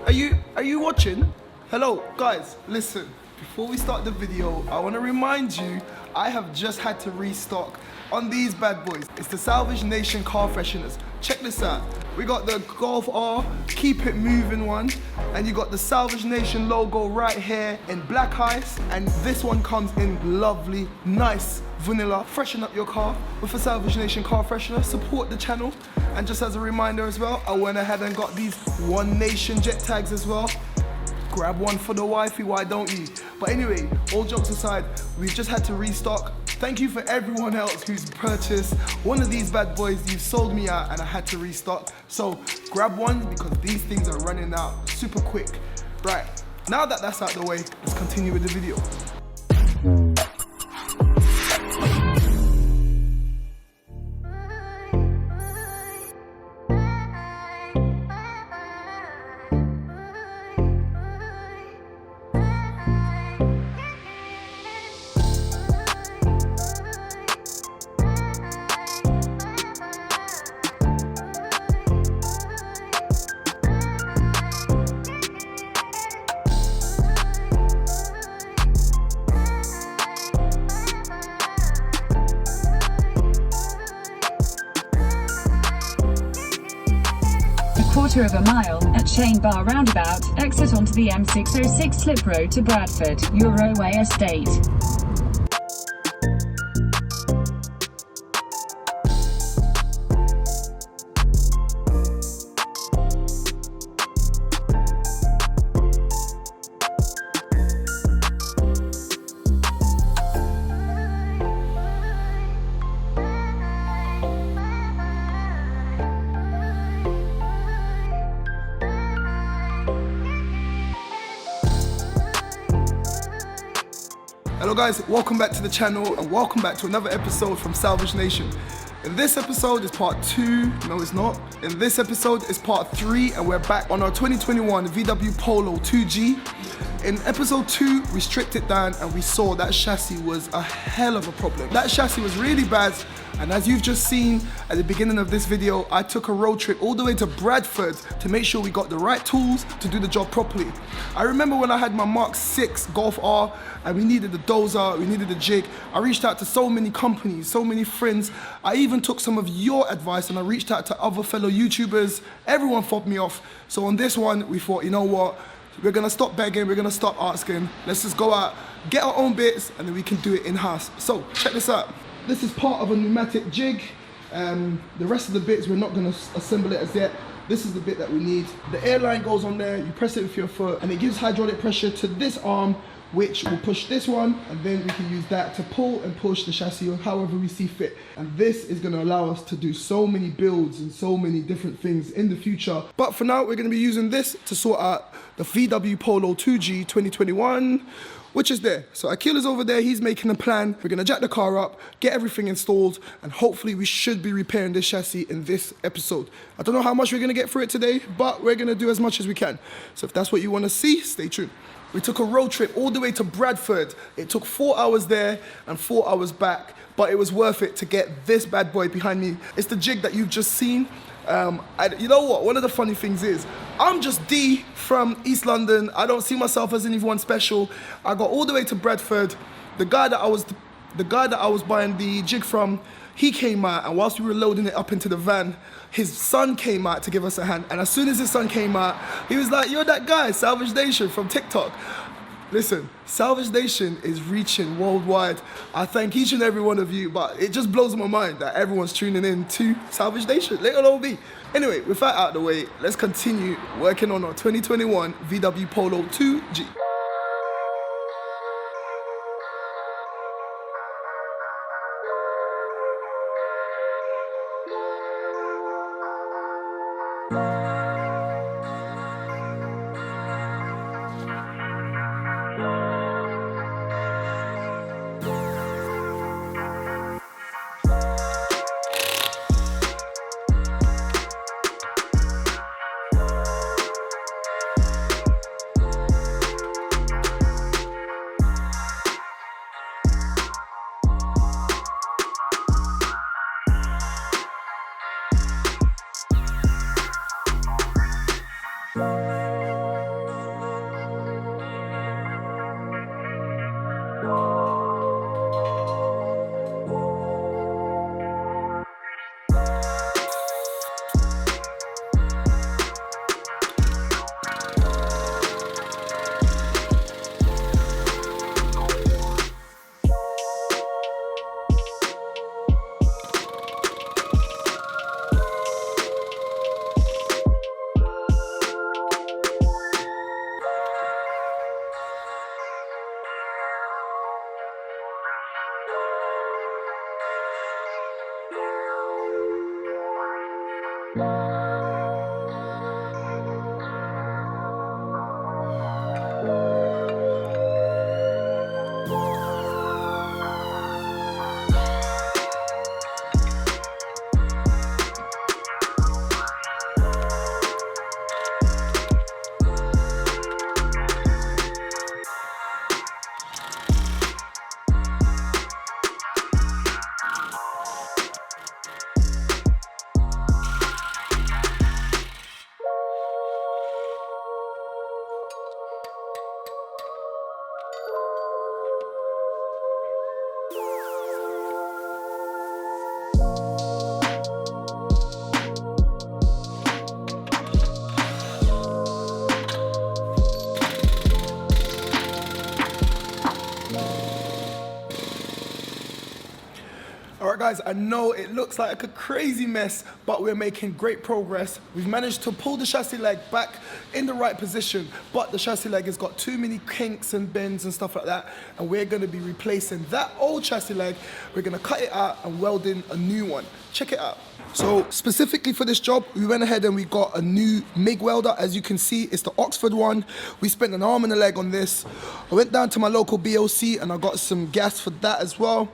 Are you watching? Hello, guys, listen. Before we start the video, I want to remind you, I have just had to restock on these bad boys. It's the Salvage Nation car fresheners. Check this out. We got the Golf R, keep it moving one, and you got the Salvage Nation logo right here in black ice, and this one comes in lovely, nice vanilla. Freshen up your car with a Salvage Nation car freshener. Support the channel. And just as a reminder as well, I went ahead and got these One Nation jet tags as well. Grab one for the wifey, why don't you? But anyway, all jokes aside, we've just had to restock. Thank you for everyone else who's purchased one of these bad boys. You've sold me out and I had to restock. So grab one because these things are running out super quick. Right, now that that's out the way, let's continue with the video. Quarter of a mile at Chain Bar Roundabout, exit onto the M606 slip road to Bradford, Euroway Estate. Hello guys, welcome back to the channel and welcome back to another episode from Salvage Nation. In this episode is part 2, no it's not. In this episode is part 3 and we're back on our 2021 VW Polo 2G. In episode 2, we stripped it down and we saw that chassis was a hell of a problem. That chassis was really bad, and as you've just seen at the beginning of this video, I took a road trip all the way to Bradford to make sure we got the right tools to do the job properly. I remember when I had my Mark 6 Golf R and we needed the dozer, we needed the jig. I reached out to so many companies, so many friends. I even took some of your advice and I reached out to other fellow YouTubers. Everyone fobbed me off. So on this one, we thought, you know what? We're gonna stop begging, we're gonna stop asking. Let's just go out, get our own bits, and then we can do it in-house. So, check this out. This is part of a pneumatic jig. The rest of the bits, we're not gonna assemble it as yet. This is the bit that we need. The airline goes on there, you press it with your foot, and it gives hydraulic pressure to this arm, which will push this one, and then we can use that to pull and push the chassis or however we see fit. And this is gonna allow us to do so many builds and so many different things in the future. But for now, we're gonna be using this to sort out the VW Polo 2G 2021, which is there. So Akil is over there, he's making a plan. We're gonna jack the car up, get everything installed, and hopefully we should be repairing this chassis in this episode. I don't know how much we're gonna get through it today, but we're gonna do as much as we can. So if that's what you wanna see, stay tuned. We took a road trip all the way to Bradford. It took 4 hours there and 4 hours back, but it was worth it to get this bad boy behind me. It's the jig that you've just seen. You know what, one of the funny things is, I'm just D from East London. I don't see myself as anyone special. I got all the way to Bradford. The guy that I was buying the jig from, he came out, and whilst we were loading it up into the van, his son came out to give us a hand. And as soon as his son came out, he was like, "You're that guy, Salvage Nation from TikTok." Listen, Salvage Nation is reaching worldwide. I thank each and every one of you, but it just blows my mind that everyone's tuning in to Salvage Nation, little old me. Anyway, with that out of the way, let's continue working on our 2021 VW Polo 2G. Right guys, I know it looks like a crazy mess, but we're making great progress. We've managed to pull the chassis leg back in the right position, but the chassis leg has got too many kinks and bends and stuff like that, and we're gonna be replacing that old chassis leg. We're gonna cut it out and weld in a new one. Check it out. So specifically for this job, we went ahead and we got a new Mig Welder. As you can see, it's the Oxford one. We spent an arm and a leg on this. I went down to my local BOC and I got some gas for that as well.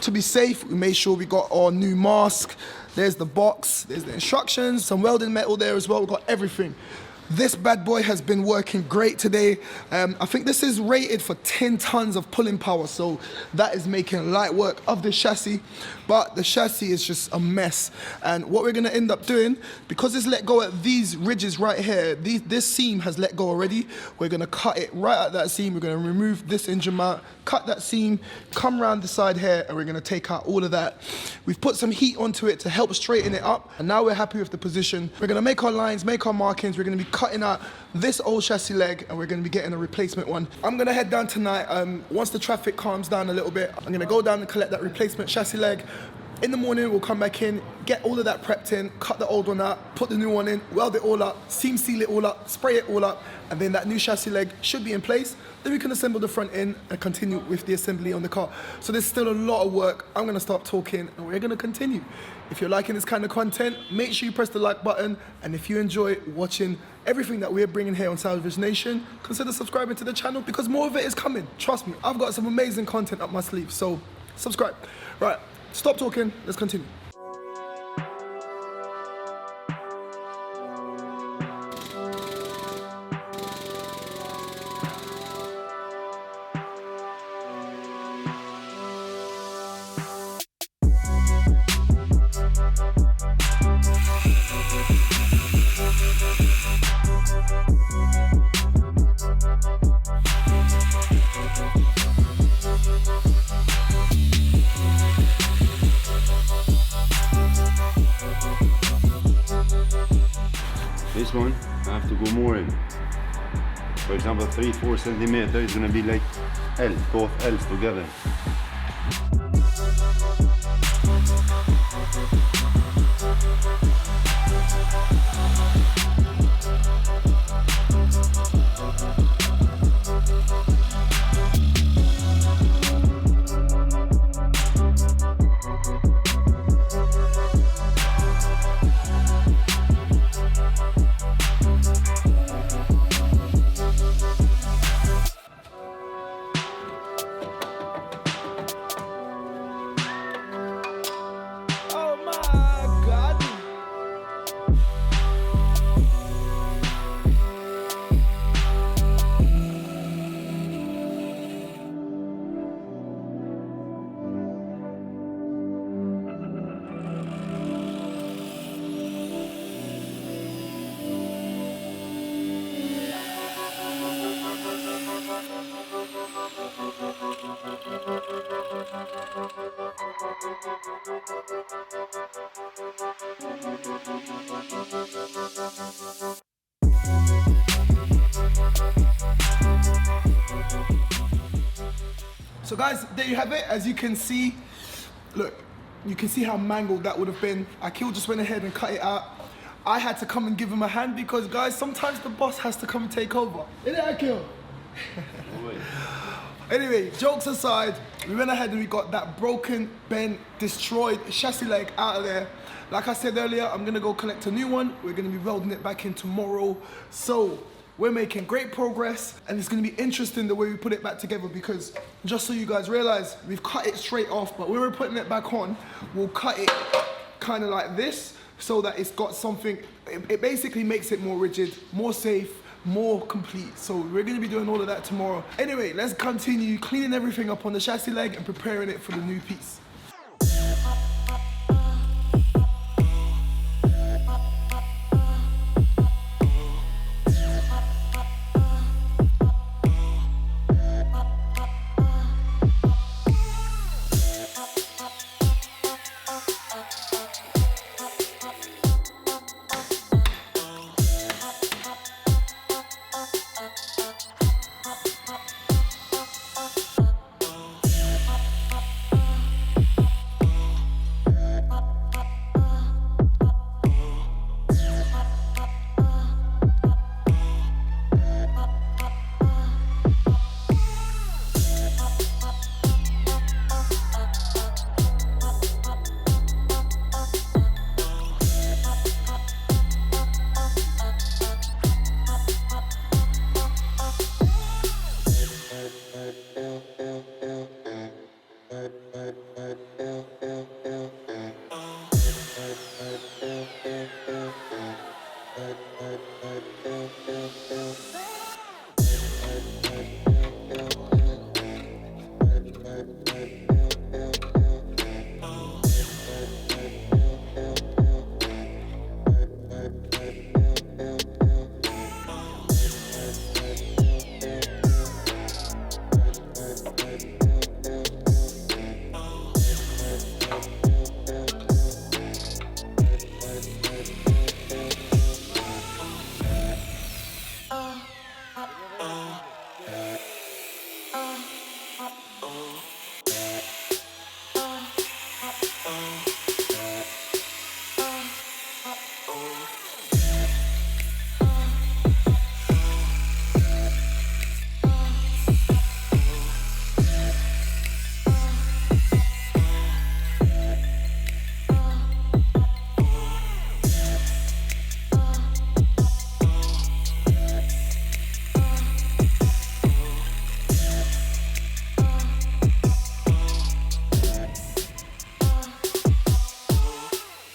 To be safe, we made sure we got our new mask. There's the box, there's the instructions, some welding metal there as well. We got everything. This bad boy has been working great today. I think this is rated for 10 tons of pulling power, so that is making light work of this chassis, but the chassis is just a mess. And what we're gonna end up doing, because it's let go at these ridges right here, this seam has let go already, we're gonna cut it right at that seam. We're gonna remove this engine mount, cut that seam, come around the side here, and we're gonna take out all of that. We've put some heat onto it to help straighten it up, and now we're happy with the position. We're gonna make our lines, make our markings. We're gonna be cutting out this old chassis leg, and we're gonna be getting a replacement one. I'm gonna head down tonight. Once the traffic calms down a little bit, I'm gonna go down and collect that replacement chassis leg. In the morning, we'll come back in, get all of that prepped in, cut the old one out, put the new one in, weld it all up, seam seal it all up, spray it all up, and then that new chassis leg should be in place. Then we can assemble the front end and continue with the assembly on the car. So there's still a lot of work. I'm gonna start talking and we're gonna continue. If you're liking this kind of content, make sure you press the like button. And if you enjoy watching everything that we're bringing here on Salvage Nation, consider subscribing to the channel because more of it is coming. Trust me, I've got some amazing content up my sleeve, so subscribe. Right, stop talking, let's continue. This one, I have to go more in. For example, 3-4 centimeter is gonna be like L, both L's together. So guys, there you have it. As you can see, look, you can see how mangled that would have been. Akil just went ahead and cut it out. I had to come and give him a hand because guys, sometimes the boss has to come and take over. Isn't it, Akil? Anyway, jokes aside, we went ahead and we got that broken, bent, destroyed chassis leg out of there. Like I said earlier, I'm gonna go collect a new one. We're gonna be welding it back in tomorrow. So we're making great progress, and it's gonna be interesting the way we put it back together because just so you guys realize, we've cut it straight off, but when we're putting it back on, we'll cut it kind of like this so that it's got something, it basically makes it more rigid, more safe, more complete. So we're gonna be doing all of that tomorrow. Anyway, let's continue cleaning everything up on the chassis leg and preparing it for the new piece.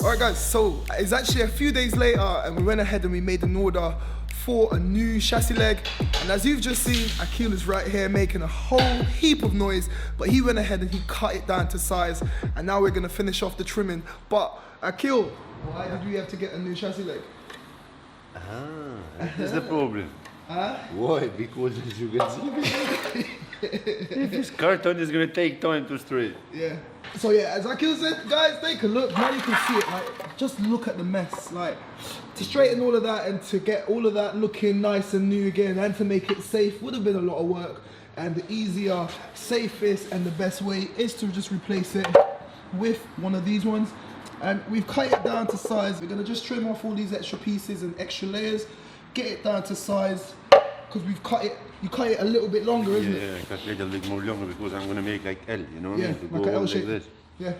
Alright guys, so it's actually a few days later and we went ahead and we made an order for a new chassis leg, and as you've just seen, Akil is right here making a whole heap of noise, but he went ahead and he cut it down to size, and now we're gonna finish off the trimming. But Akil, why did we have to get a new chassis leg? That is the problem. Why? Because as you can see, if this carton is gonna take time to straight. Yeah. So yeah, as Akil said, guys, take a look. Now you can see it. Like, just look at the mess. Like, to straighten all of that and to get all of that looking nice and new again, and to make it safe would have been a lot of work. And the easier, safest, and the best way is to just replace it with one of these ones. And we've cut it down to size. We're gonna just trim off all these extra pieces and extra layers, get it down to size, because we've cut it. You cut it a little bit longer, isn't it? Yeah, I cut it a little bit more longer because I'm gonna make like L, you know? Yeah, like an L shape. Like this. Yeah,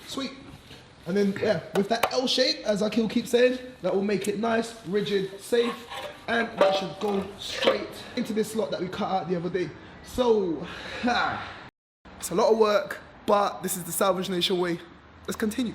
sweet. And then, yeah, with that L shape, as Akil keeps saying, that will make it nice, rigid, safe, and that should go straight into this slot that we cut out the other day. So, it's a lot of work, but this is the Salvage Nation way. Let's continue.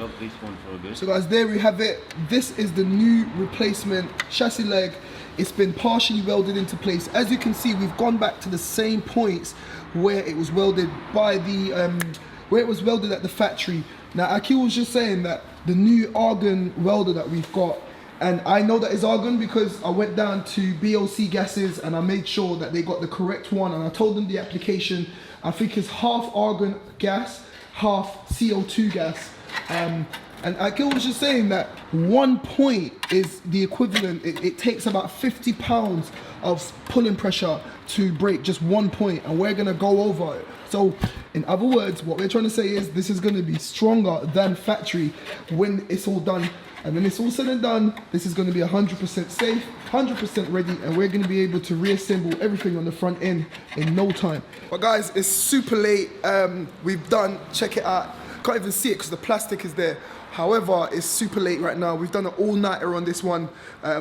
up this one for a bit. So guys, there we have it. This is the new replacement chassis leg. It's been partially welded into place. As you can see, we've gone back to the same points where it was welded by the where it was welded at the factory. Now Akil was just saying that the new argon welder that we've got, and I know that it's argon because I went down to BOC Gases and I made sure that they got the correct one, and I told them the application. I think it's half argon gas, half CO2 gas. And Akil was just saying that 1 point is the equivalent. It takes about 50 pounds of pulling pressure to break just 1 point, and we're gonna go over it. So in other words, what we're trying to say is this is gonna be stronger than factory when it's all done. And when it's all said and done, this is gonna be 100% safe, 100% ready, and we're gonna be able to reassemble everything on the front end in no time. But guys, it's super late. We've done, check it out. Can't even see it because the plastic is there. However, it's super late right now. We've done an all-nighter on this one.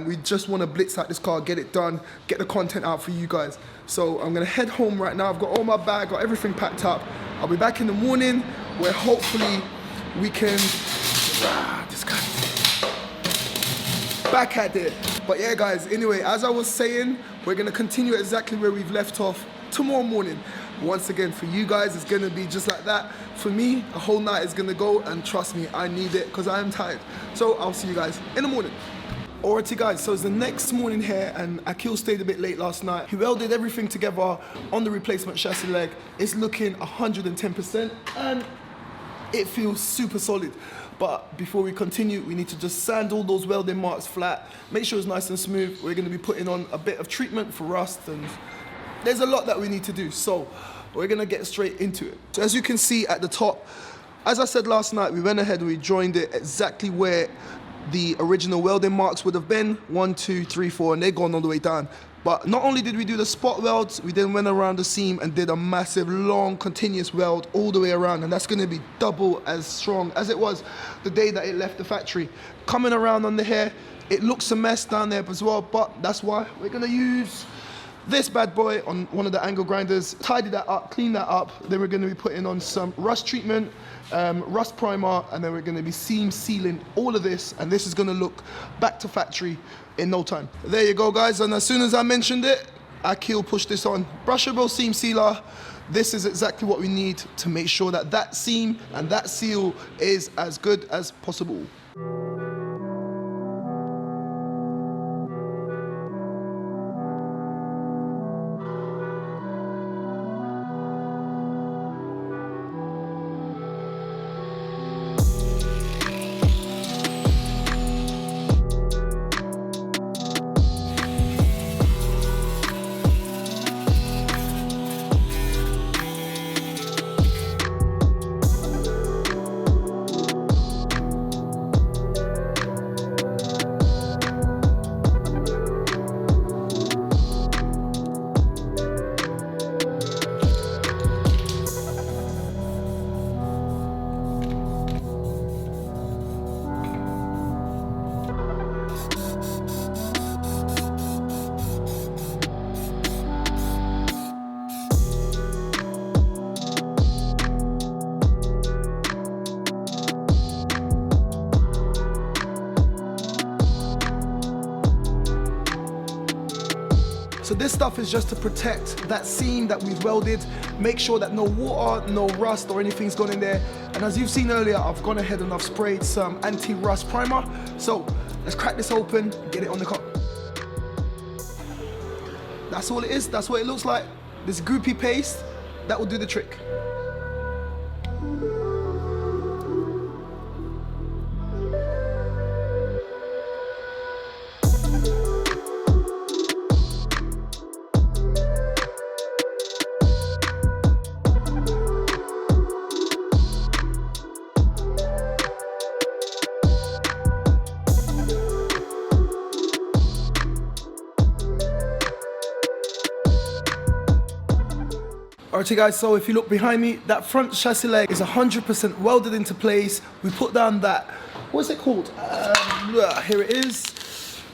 We just want to blitz out this car, get it done, get the content out for you guys. So I'm gonna head home right now. I've got all my bag, got everything packed up. I'll be back in the morning where hopefully we can, this guy, back at it. But yeah guys, anyway, as I was saying, we're gonna continue exactly where we've left off tomorrow morning. Once again, for you guys, it's gonna be just like that. For me, a whole night is gonna go, and trust me, I need it because I am tired. So I'll see you guys in the morning. Alrighty guys, so it's the next morning here, and Akil stayed a bit late last night. He welded everything together on the replacement chassis leg. It's looking 110%, and it feels super solid. But before we continue, we need to just sand all those welding marks flat, make sure it's nice and smooth. We're gonna be putting on a bit of treatment for rust, and there's a lot that we need to do, so we're gonna get straight into it. So as you can see at the top, as I said last night, we went ahead and we joined it exactly where the original welding marks would have been, 1, 2, 3, 4, and they're gone all the way down. But not only did we do the spot welds, we then went around the seam and did a massive, long, continuous weld all the way around, and that's gonna be double as strong as it was the day that it left the factory. Coming around on the hair, it looks a mess down there as well, but that's why we're gonna use this bad boy on one of the angle grinders, tidy that up, clean that up. Then we're gonna be putting on some rust treatment, rust primer, and then we're gonna be seam sealing all of this, and this is gonna look back to factory in no time. There you go guys, and as soon as I mentioned it, Akil pushed this on. Brushable seam sealer. This is exactly what we need to make sure that that seam and that seal is as good as possible. So this stuff is just to protect that seam that we've welded, make sure that no water, no rust or anything's gone in there. And as you've seen earlier, I've gone ahead and I've sprayed some anti-rust primer. So let's crack this open, get it on the car. That's all it is, that's what it looks like. This goopy paste, that will do the trick. Alright guys, so if you look behind me, that front chassis leg is 100% welded into place. We put down that, what's it called? Here it is.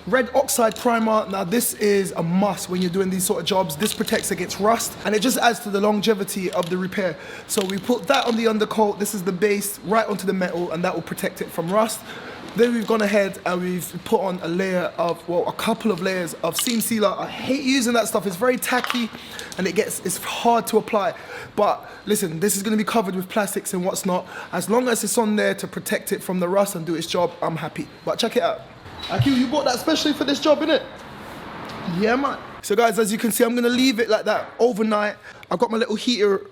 Red oxide primer. Now this is a must when you're doing these sort of jobs. This protects against rust and it just adds to the longevity of the repair. So we put that on the undercoat. This is the base right onto the metal and that will protect it from rust. Then we've gone ahead and we've put on a layer of, well, a couple of layers of seam sealer. I hate using that stuff. It's very tacky and it's hard to apply. But listen, this is gonna be covered with plastics and what's not. As long as it's on there to protect it from the rust and do its job, I'm happy. But check it out. Akil, you bought that especially for this job, innit? Yeah, man. So guys, as you can see, I'm gonna leave it like that overnight. I've got my little heater.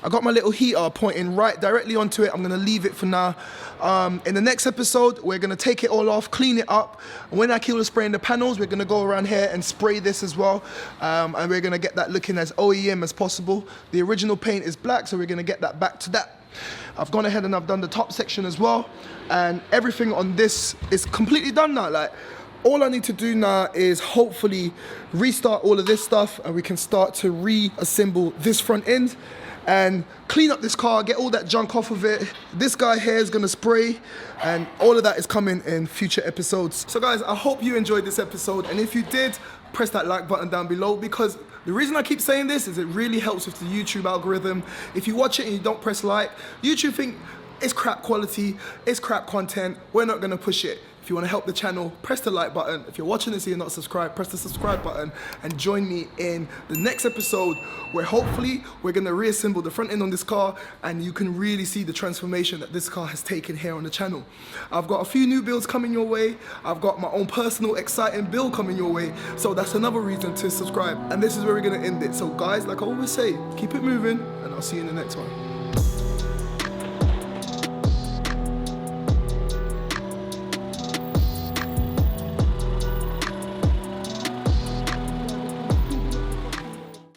I got my little heater pointing right directly onto it. I'm gonna leave it for now. In the next episode, we're gonna take it all off, clean it up. And when Akil is spraying the panels, we're gonna go around here and spray this as well. And we're gonna get that looking as OEM as possible. The original paint is black, so we're gonna get that back to that. I've gone ahead and I've done the top section as well. And everything on this is completely done now. Like, all I need to do now is hopefully restart all of this stuff and we can start to reassemble this front end and clean up this car, get all that junk off of it. This guy here is gonna spray and all of that is coming in future episodes. So guys, I hope you enjoyed this episode, and if you did, press that like button down below, because the reason I keep saying this is it really helps with the YouTube algorithm. If you watch it and you don't press like, YouTube think it's crap quality, it's crap content, we're not gonna push it. If you want to help the channel, press the like button. If you're watching this and you're not subscribed, press the subscribe button and join me in the next episode where hopefully we're going to reassemble the front end on this car and you can really see the transformation that this car has taken here on the channel. I've got a few new builds coming your way. I've got my own personal exciting build coming your way. So that's another reason to subscribe. And this is where we're going to end it. So guys, like I always say, keep it moving and I'll see you in the next one.